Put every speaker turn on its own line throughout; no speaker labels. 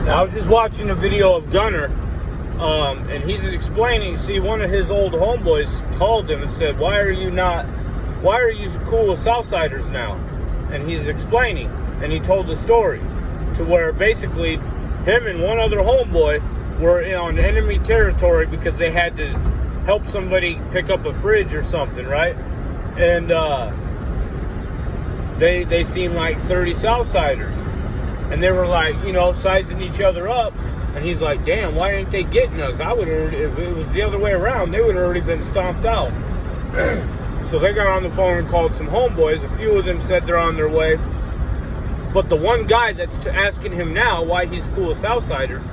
I was just watching a video of Gunner, and he's explaining. See, one of his old homeboys called him and said, "Why are you cool with Southsiders now?" And he's explaining, and he told the story to where basically him and one other homeboy were on enemy territory because they had to help somebody pick up a fridge or something, right? And they seemed like 30 Southsiders. And they were like, sizing each other up. And he's like, damn, why ain't they getting us? If it was the other way around, they would have already been stomped out. So they got on the phone and called some homeboys. A few of them said they're on their way. But the one guy that's asking him now why he's cool with Southsiders,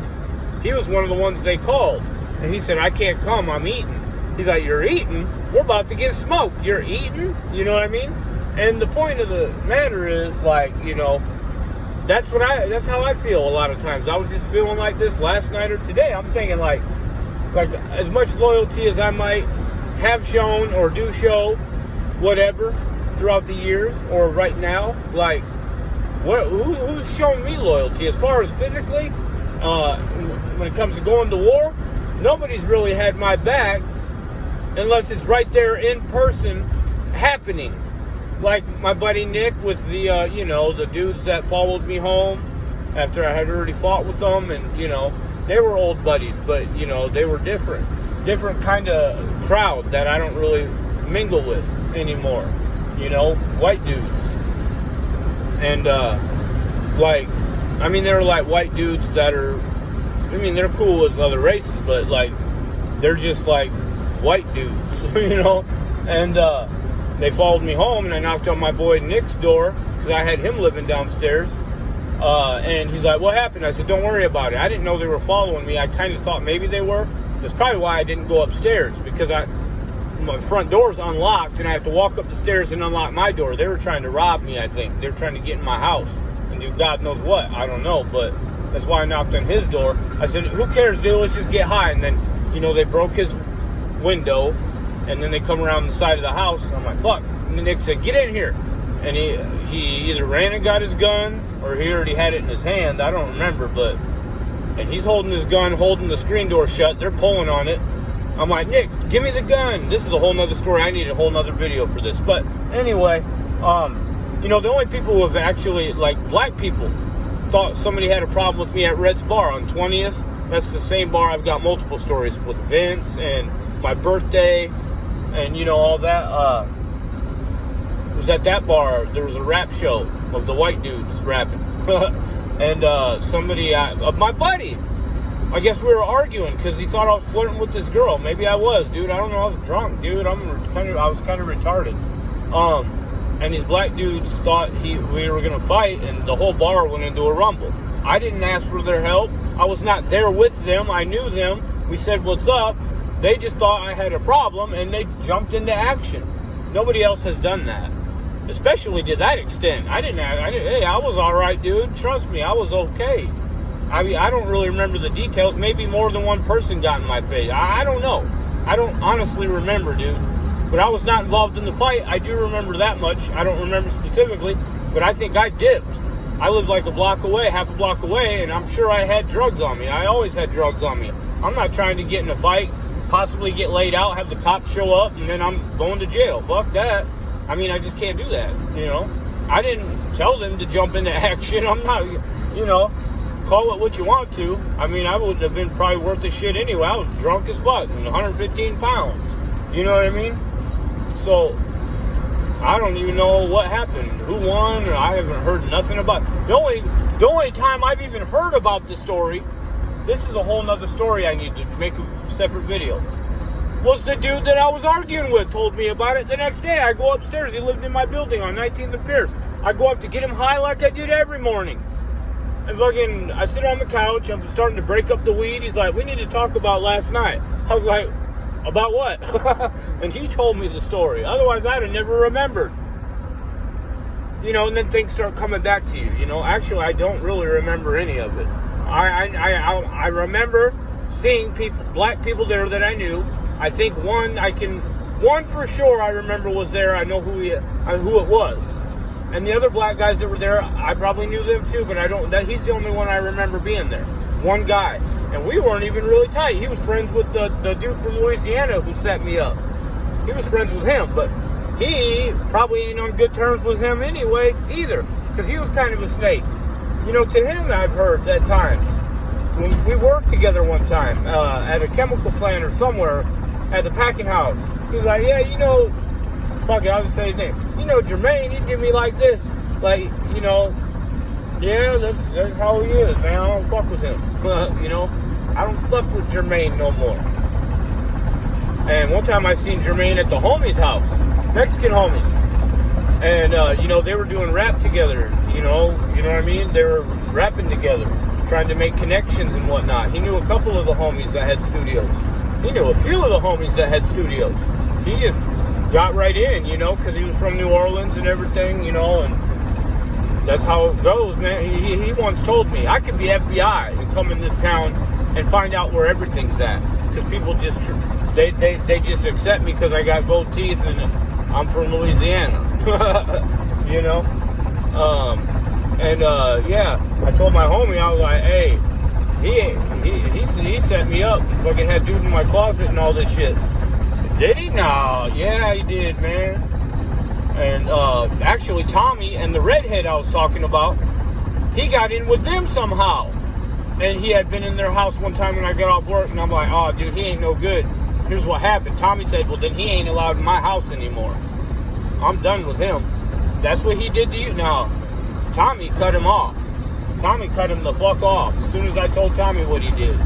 he was one of the ones they called. And he said, I can't come, I'm eating. He's like, you're eating? We're about to get smoked. You're eating? You know what I mean? And the point of the matter is, that's how I feel a lot of times. I was just feeling like this last night or today. I'm thinking like as much loyalty as I might have shown or do show, whatever, throughout the years or right now, who's shown me loyalty as far as physically? When it comes to going to war, nobody's really had my back unless it's right there in person happening. Like my buddy Nick with the, the dudes that followed me home after I had already fought with them. And, they were old buddies, but, they were different kind of crowd that I don't really mingle with anymore. White dudes. And, they were like white dudes that are, they're cool with other races, but they're just like white dudes, and, they followed me home, and I knocked on my boy Nick's door because I had him living downstairs. And he's like, what happened? I said, don't worry about it. I didn't know they were following me. I kind of thought maybe they were. That's probably why I didn't go upstairs, because my front door's unlocked, and I have to walk up the stairs and unlock my door. They were trying to rob me, I think. They were trying to get in my house and do God knows what. I don't know, but that's why I knocked on his door. I said, who cares, dude? Let's just get high. And then, they broke his window. And then they come around the side of the house. And I'm like, fuck. And then Nick said, get in here. And he either ran and got his gun, or he already had it in his hand. I don't remember, and he's holding his gun, holding the screen door shut. They're pulling on it. I'm like, Nick, give me the gun. This is a whole nother story. I need a whole nother video for this. But anyway, the only people who have actually, black people, thought somebody had a problem with me at Red's Bar on 20th. That's the same bar I've got multiple stories with Vince and my birthday. And, all that, it was at that bar, there was a rap show of the white dudes rapping. And my buddy, I guess we were arguing because he thought I was flirting with this girl. Maybe I was, dude. I don't know. I was drunk, dude. I was kind of retarded. And these black dudes thought we were going to fight, and the whole bar went into a rumble. I didn't ask for their help. I was not there with them. I knew them. We said, what's up? They just thought I had a problem, and they jumped into action. Nobody else has done that, especially to that extent. Hey, I was all right, dude. Trust me, I was okay. I don't really remember the details. Maybe more than one person got in my face. I don't know. I don't honestly remember, dude. But I was not involved in the fight. I do remember that much. I don't remember specifically, but I think I dipped. I lived like half a block away, and I'm sure I had drugs on me. I always had drugs on me. I'm not trying to get in a fight, possibly get laid out, have the cops show up, and then I'm going to jail. Fuck that. I just can't do that, I didn't tell them to jump into action. I'm not, call it what you want to. I would have been probably worth the shit anyway. I was drunk as fuck and 115 pounds. You know what I mean? So, I don't even know what happened. Who won? I haven't heard nothing about it. The only time I've even heard about the story, this is a whole nother story I need to make a separate video, was the dude that I was arguing with told me about it. The next day, I go upstairs. He lived in my building on 19th and Pierce. I go up to get him high like I did every morning. And I sit on the couch. I'm starting to break up the weed. He's like, we need to talk about last night. I was like, about what? And he told me the story. Otherwise, I'd have never remembered. And then things start coming back to you. Actually, I don't really remember any of it. I remember seeing black people there that I knew. I think one for sure I remember was there. I know who it was. And the other black guys that were there, I probably knew them too, but he's the only one I remember being there. one guy. And we weren't even really tight. He was friends with the dude from Louisiana who set me up. He was friends with him, but he probably ain't on good terms with him anyway either, because he was kind of a snake. You know, to him, I've heard at times. When we worked together one time at a chemical plant or somewhere at the packing house, he was like, yeah, you know, fuck it, I'll just say his name. You know, Jermaine, he did me like this. Like, you know, yeah, that's how he is, man. I don't fuck with him. You know, I don't fuck with Jermaine no more. And one time I seen Jermaine at the homie's house, Mexican homies. And, you know, they were doing rap together, you know what I mean? They were rapping together, trying to make connections and whatnot. He knew a couple of the homies that had studios. He knew a few of the homies that had studios. He just got right in, you know, because he was from New Orleans and everything, you know, and that's how it goes, man. He once told me, I could be FBI and come in this town and find out where everything's at. Because people just, they just accept me because I got gold teeth and I'm from Louisiana, you know? Yeah, I told my homie, I was like, hey, he set me up. Fucking had dudes in my closet and all this shit. Did he? No. Yeah, he did, man. And actually, Tommy and the redhead I was talking about, he got in with them somehow. And he had been in their house one time when I got off work, and I'm like, oh, dude, he ain't no good. Here's what happened. Tommy said, well, then he ain't allowed in my house anymore. I'm done with him. That's what he did to you? No. Tommy cut him off. Tommy cut him the fuck off as soon as I told Tommy what he did.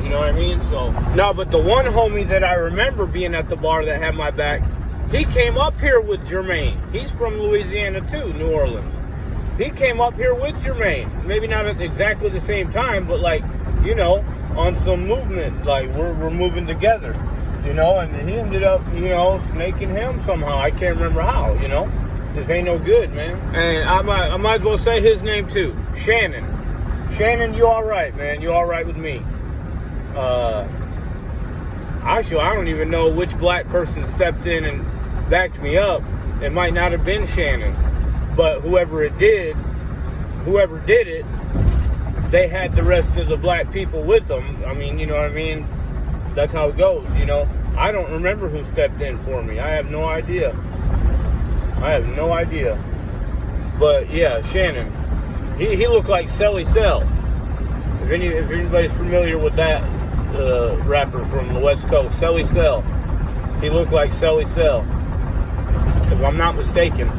You know what I mean? So, no, but the one homie that I remember being at the bar that had my back, he came up here with Jermaine. He's from Louisiana too, New Orleans. He came up here with Jermaine. Maybe not at exactly the same time, but like, you know, on some movement. Like, we're moving together, you know, and he ended up, you know, snaking him somehow. I can't remember how, you know. This ain't no good, man. And I might as well say his name too. Shannon. Shannon, you all right, man. You all right with me. Actually, I don't even know which black person stepped in and backed me up. It might not have been Shannon. But whoever did it, they had the rest of the black people with them. I mean, you know what I mean? That's how it goes, you know? I don't remember who stepped in for me. I have no idea. But yeah, Shannon. He looked like Selly Cell. If anybody's familiar with that rapper from the West Coast, Selly Cell. He looked like Selly Cell, if I'm not mistaken.